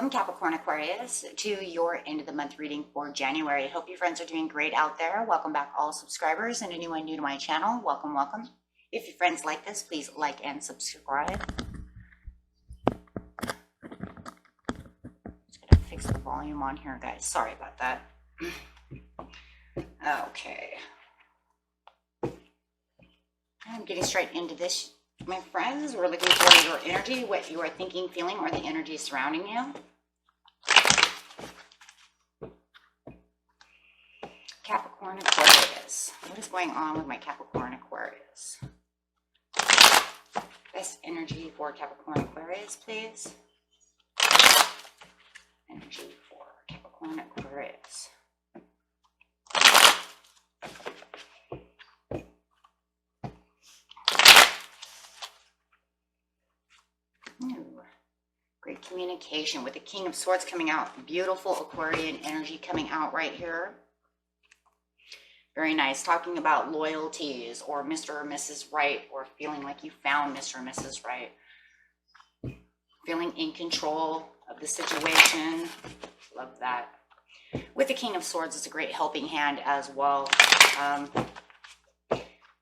Welcome, Capricorn Aquarius, to your end of the month reading for January. Hope you friends are doing great out there. Welcome back, all subscribers, and anyone new to my channel. Welcome, welcome. If your friends like this, please like and subscribe. Just gonna fix the volume on here, guys. Sorry about that. Okay. I'm getting straight into this. My friends, we're looking for your energy, what you are thinking, feeling, or the energy surrounding you. Capricorn Aquarius. What is going on with my Capricorn Aquarius? Best energy for Capricorn Aquarius, please. Energy for Capricorn Aquarius. Great communication with the King of Swords coming out. Beautiful Aquarian energy coming out right here. Very nice. Talking about loyalties or Mr. or Mrs. Right, or feeling like you found Mr. or Mrs. Right. Feeling in control of the situation. Love that. With the King of Swords, it's a great helping hand as well.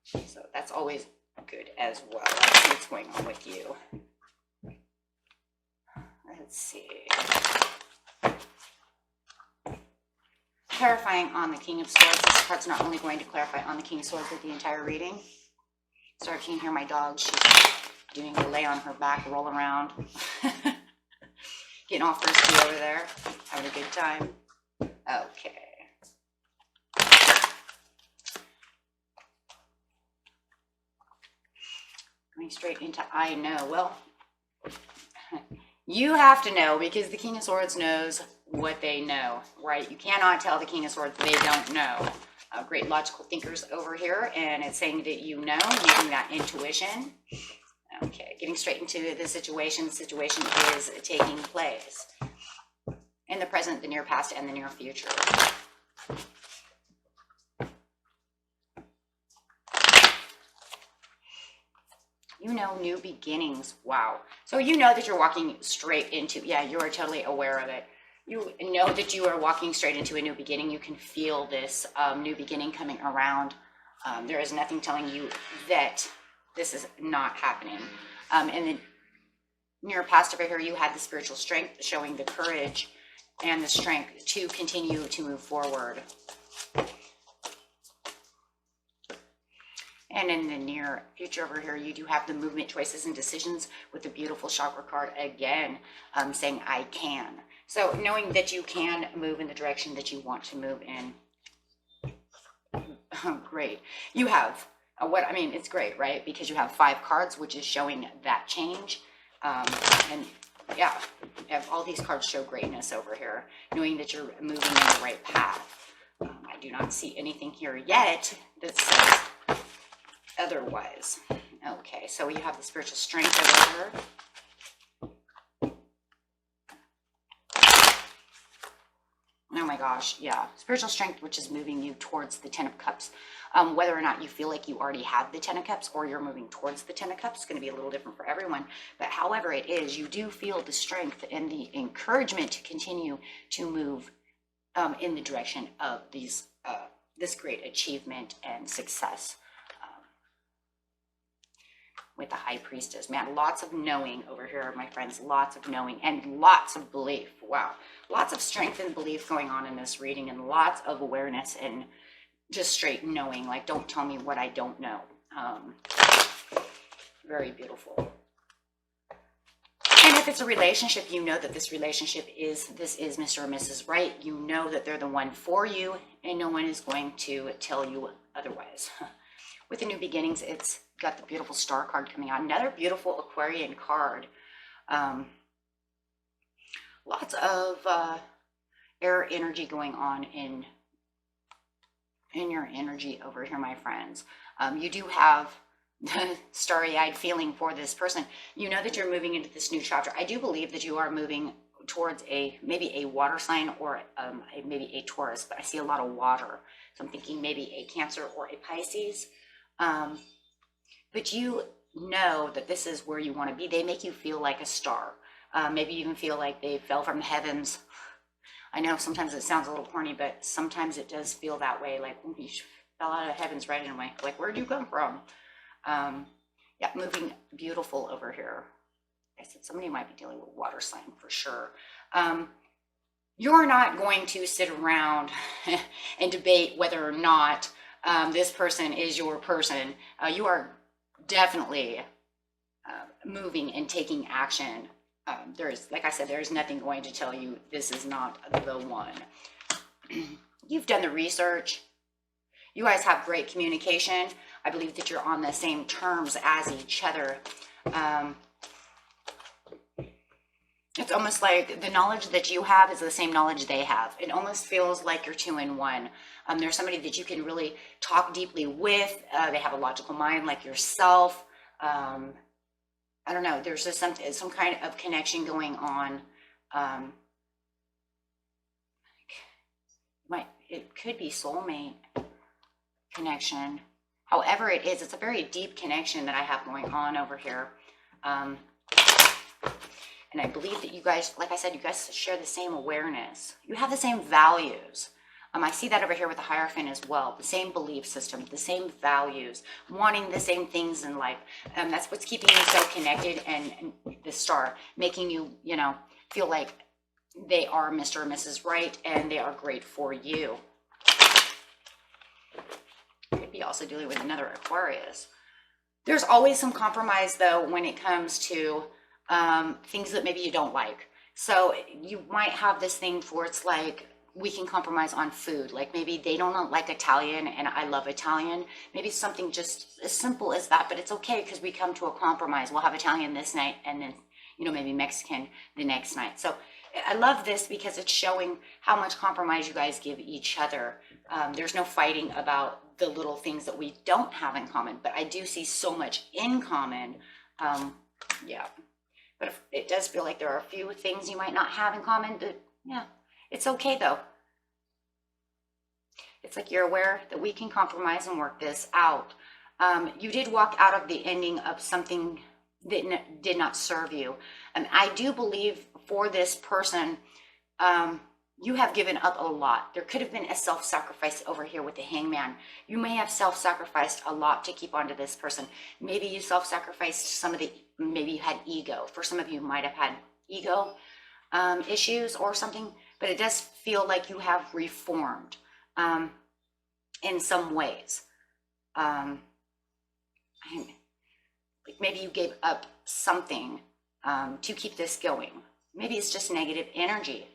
So that's always good as well. Let's see what's going on with you. Let's see. Clarifying on the King of Swords. This card's not only going to clarify on the King of Swords but the entire reading. Sorry if you can hear my dog. She's doing a lay on her back, roll around. Getting off her ski over there. Having a good time. Okay. Going straight into I know. Well, you have to know, because the King of Swords knows what they know, right? You cannot tell the King of Swords they don't know. Great logical thinkers over here, and it's saying that you know, using that intuition. Okay, getting straight into the situation. The situation is taking place in the present, the near past, and the near future. You know, new beginnings. Wow. So you know that you're walking straight into, yeah, you are totally aware of it. You know that you are walking straight into a new beginning. You can feel this new beginning coming around. There is nothing telling you that this is not happening. And then near past over here, you had the spiritual strength, showing the courage and the strength to continue to move forward. And in the near future over here, you do have the movement, choices, and decisions with the beautiful chakra card again, saying I can. So knowing that you can move in the direction that you want to move in. Great. You have it's great, right? Because you have 5 cards, which is showing that change. And yeah, you have all these cards show greatness over here, knowing that you're moving in the right path. I do not see anything here yet that says otherwise. Okay, so you have the spiritual strength over here. Oh my gosh, yeah. Spiritual strength, which is moving you towards the 10 of Cups. Whether or not you feel like you already have the 10 of Cups or you're moving towards the 10 of Cups, is going to be a little different for everyone. But however it is, you do feel the strength and the encouragement to continue to move in the direction of these this great achievement and success. With the High Priestess. Man, lots of knowing over here, my friends. Lots of knowing and lots of belief. Wow. Lots of strength and belief going on in this reading, and lots of awareness and just straight knowing. Like, don't tell me what I don't know. Very beautiful. And if it's a relationship, you know that this relationship is Mr. or Mrs. Right. You know that they're the one for you, and no one is going to tell you otherwise. With the new beginnings, it's got the beautiful star card coming out. Another beautiful Aquarian card. Lots of air energy going on in your energy over here, my friends. You do have the starry-eyed feeling for this person. You know that you're moving into this new chapter. I do believe that you are moving towards maybe a water sign or maybe a Taurus, but I see a lot of water. So I'm thinking maybe a Cancer or a Pisces. But you know that this is where you want to be. They make you feel like a star. Maybe you even feel like they fell from the heavens. I know sometimes it sounds a little corny, but sometimes it does feel that way. Like, oh, you fell out of the heavens right away. Like, where'd you come from? Yeah, moving beautiful over here. I said somebody might be dealing with water sign for sure. You're not going to sit around and debate whether or not this person is your person. You are definitely moving and taking action. There's, like I said, there's nothing going to tell you this is not the one. You've done the research. You guys have great communication. I believe that you're on the same terms as each other. It's almost like the knowledge that you have is the same knowledge they have. It almost feels like you're two in one. There's somebody that you can really talk deeply with. They have a logical mind like yourself. I don't know. There's just some kind of connection going on. It could be soulmate connection. However it is, it's a very deep connection that I have going on over here. And I believe that you guys, like I said, you guys share the same awareness. You have the same values. I see that over here with the Hierophant as well. The same belief system, the same values, wanting the same things in life. That's what's keeping you so connected, and the Star, making you, feel like they are Mr. or Mrs. Right, and they are great for you. Could be also dealing with another Aquarius. There's always some compromise, though, when it comes to things that maybe you don't like. So you might have this thing for, it's like, we can compromise on food. Like maybe they don't like Italian and I love Italian. Maybe something just as simple as that, but it's okay because we come to a compromise. We'll have Italian this night and then, maybe Mexican the next night. So I love this because it's showing how much compromise you guys give each other. There's no fighting about the little things that we don't have in common, but I do see so much in common. Yeah, but it does feel like there are a few things you might not have in common, but yeah. It's okay though. It's like you're aware that we can compromise and work this out. You did walk out of the ending of something that did not serve you. And I do believe for this person, you have given up a lot. There could have been a self-sacrifice over here with the Hangman. You may have self-sacrificed a lot to keep on to this person. Maybe you self-sacrificed maybe you had ego. For some of you might have had ego issues or something. But it does feel like you have reformed in some ways. Like maybe you gave up something to keep this going. Maybe it's just negative energy.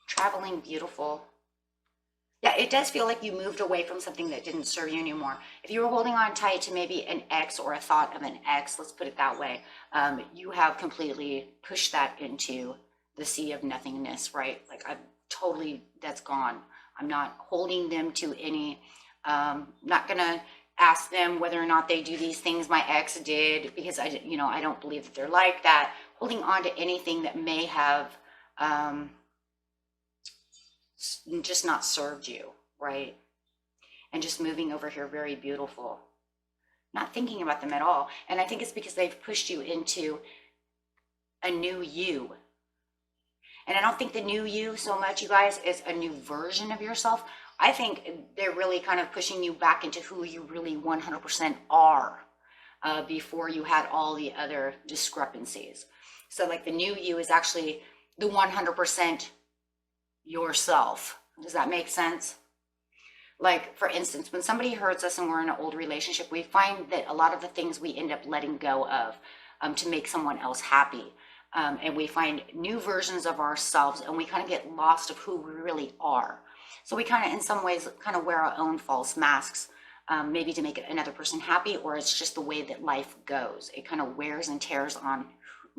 Traveling beautiful. Yeah, it does feel like you moved away from something that didn't serve you anymore. If you were holding on tight to maybe an ex or a thought of an ex, let's put it that way, you have completely pushed that into the sea of nothingness, right? Like that's gone. I'm not holding them to any, not gonna ask them whether or not they do these things my ex did, because I don't believe that they're like that. Holding on to anything that may have, just not served you, right? And just moving over here, very beautiful. Not thinking about them at all. And I think it's because they've pushed you into a new you. And I don't think the new you so much, you guys, is a new version of yourself. I think they're really kind of pushing you back into who you really 100% are before you had all the other discrepancies. So like the new you is actually the 100% yourself. Does that make sense? Like, for instance, when somebody hurts us and we're in an old relationship, we find that a lot of the things we end up letting go of to make someone else happy. And we find new versions of ourselves and we kind of get lost of who we really are. So we kind of, in some ways, kind of wear our own false masks, maybe to make another person happy, or it's just the way that life goes. It kind of wears and tears on,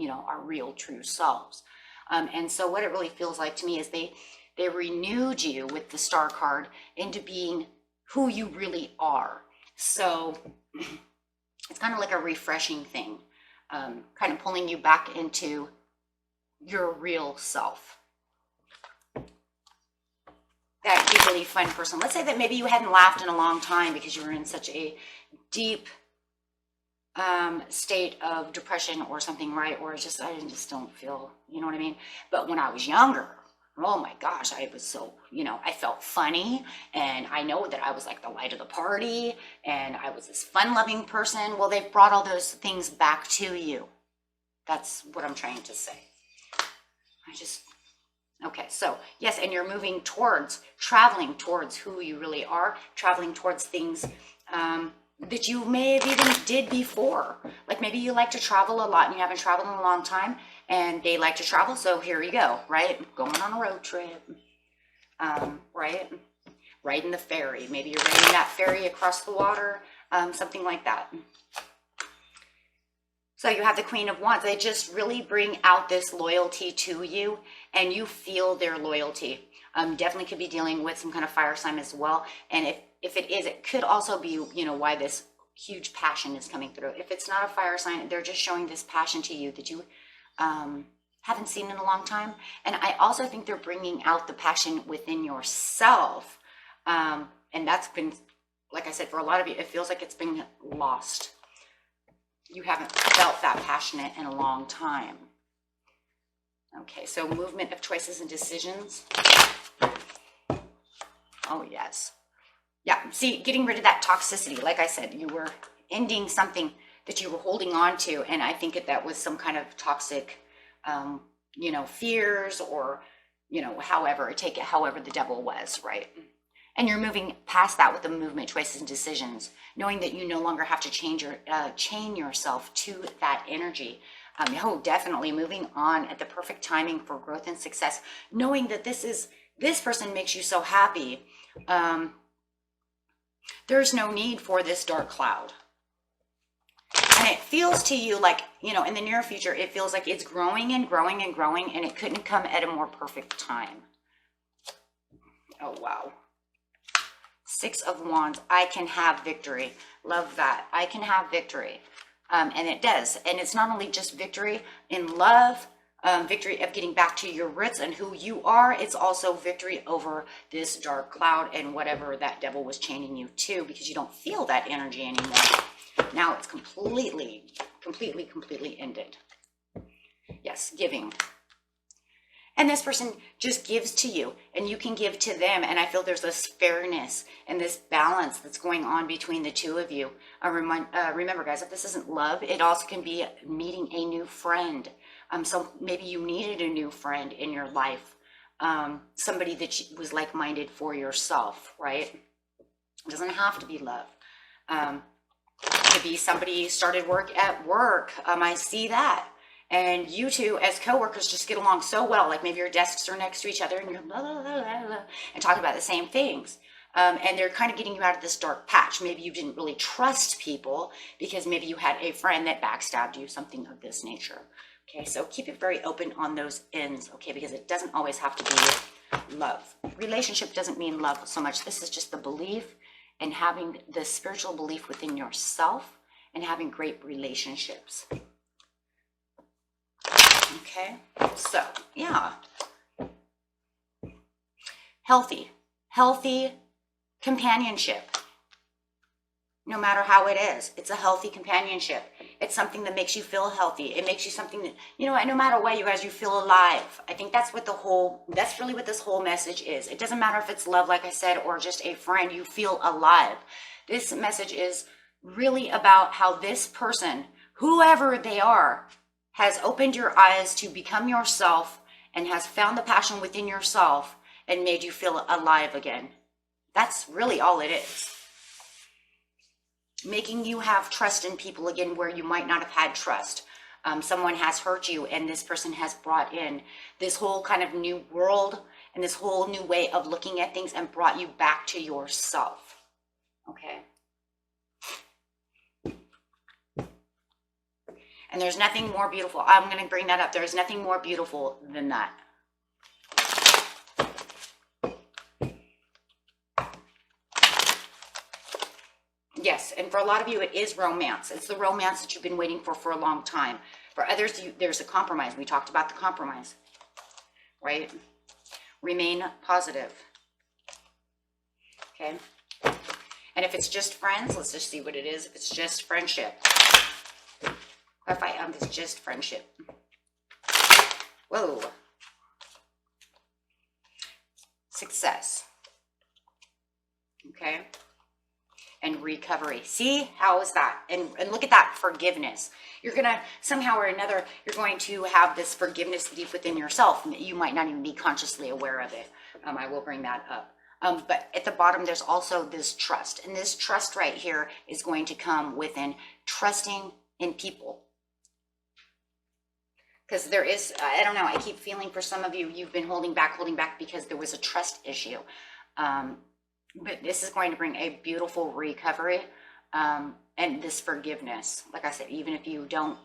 our real true selves. And so what it really feels like to me is they renewed you with the Star card into being who you really are. So it's kind of like a refreshing thing, kind of pulling you back into your real self. that giggly fun person. Let's say that maybe you hadn't laughed in a long time because you were in such a deep state of depression or something, right? Or just, I just don't feel, you know what I mean? But when I was younger, oh my gosh, I was so, you know, I felt funny, and I know that I was like the light of the party, and I was this fun-loving person. Well, they've brought all those things back to you. That's what I'm trying to say. Okay, so yes, and you're moving towards, traveling towards who you really are, traveling towards things that you may have even did before. Like maybe you like to travel a lot and you haven't traveled in a long time, and they like to travel, so here you go, right? Going on a road trip, right? Riding the ferry. Maybe you're riding that ferry across the water, something like that. So you have the Queen of Wands. They just really bring out this loyalty to you, and you feel their loyalty. Definitely could be dealing with some kind of fire sign as well. And if it is, it could also be, you know, why this huge passion is coming through. If it's not a fire sign, they're just showing this passion to you that you haven't seen in a long time. And I also think they're bringing out the passion within yourself. And that's been, like I said, for a lot of you, it feels like it's been lost. You haven't felt that passionate in a long time. Okay, so movement of choices and decisions. Oh, yes. Yeah, see, getting rid of that toxicity. Like I said, you were ending something that you were holding on to, and I think that was some kind of toxic, you know, fears, or, you know, however, take it however the devil was, right? And you're moving past that with the movement, choices, and decisions, knowing that you no longer have to chain yourself to that energy. Definitely moving on at the perfect timing for growth and success, knowing that this person makes you so happy. There's no need for this dark cloud. And it feels to you like, you know, in the near future, it feels like it's growing and growing and growing, and it couldn't come at a more perfect time. Oh, wow. Six of Wands. I can have victory. Love that. I can have victory. And it does. And it's not only just victory in love, victory of getting back to your roots and who you are. It's also victory over this dark cloud and whatever that devil was chaining you to, because you don't feel that energy anymore. Now it's completely ended. Yes, giving. And this person just gives to you, and you can give to them. And I feel there's this fairness and this balance that's going on between the two of you. Remember, guys, if this isn't love, it also can be meeting a new friend. So maybe you needed a new friend in your life, somebody that was like-minded for yourself, right? It doesn't have to be love. It could be somebody started work at work. I see that. And you two as coworkers just get along so well. Like maybe your desks are next to each other and you're blah, blah, blah, blah, blah, and talking about the same things. And they're kind of getting you out of this dark patch. Maybe you didn't really trust people because maybe you had a friend that backstabbed you, something of this nature. Okay, so keep it very open on those ends, okay, because it doesn't always have to be love. Relationship doesn't mean love so much. This is just the belief and having the spiritual belief within yourself and having great relationships. Okay, so yeah, healthy companionship. No matter how it is, it's a healthy companionship. It's something that makes you feel healthy. It makes you something that, you know, no matter what, you guys, you feel alive. I think that's really what this whole message is. It doesn't matter if it's love, like I said, or just a friend, you feel alive. This message is really about how this person, whoever they are, has opened your eyes to become yourself and has found the passion within yourself and made you feel alive again. That's really all it is. Making you have trust in people again where you might not have had trust. Someone has hurt you and this person has brought in this whole kind of new world and this whole new way of looking at things and brought you back to yourself. Okay. And there's nothing more beautiful. I'm going to bring that up. There's nothing more beautiful than that. Yes, and for a lot of you, it is romance. It's the romance that you've been waiting for a long time. For others, there's a compromise. We talked about the compromise, right? Remain positive. Okay. And if it's just friends, let's just see what it is. If it's just friendship. Clarify, if it's just friendship. Whoa. Success. Okay. And recovery. See, how is that? And look at that, forgiveness. You're going to, somehow or another, you're going to have this forgiveness deep within yourself. You might not even be consciously aware of it. I will bring that up. But at the bottom, there's also this trust. And this trust right here is going to come within trusting in people. Because there is, I don't know, I keep feeling for some of you, you've been holding back because there was a trust issue. But this is going to bring a beautiful recovery and this forgiveness. Like I said, even if you don't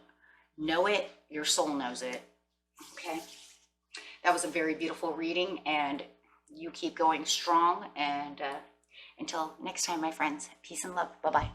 know it, your soul knows it. Okay. That was a very beautiful reading, and you keep going strong. And until next time, my friends, peace and love. Bye-bye.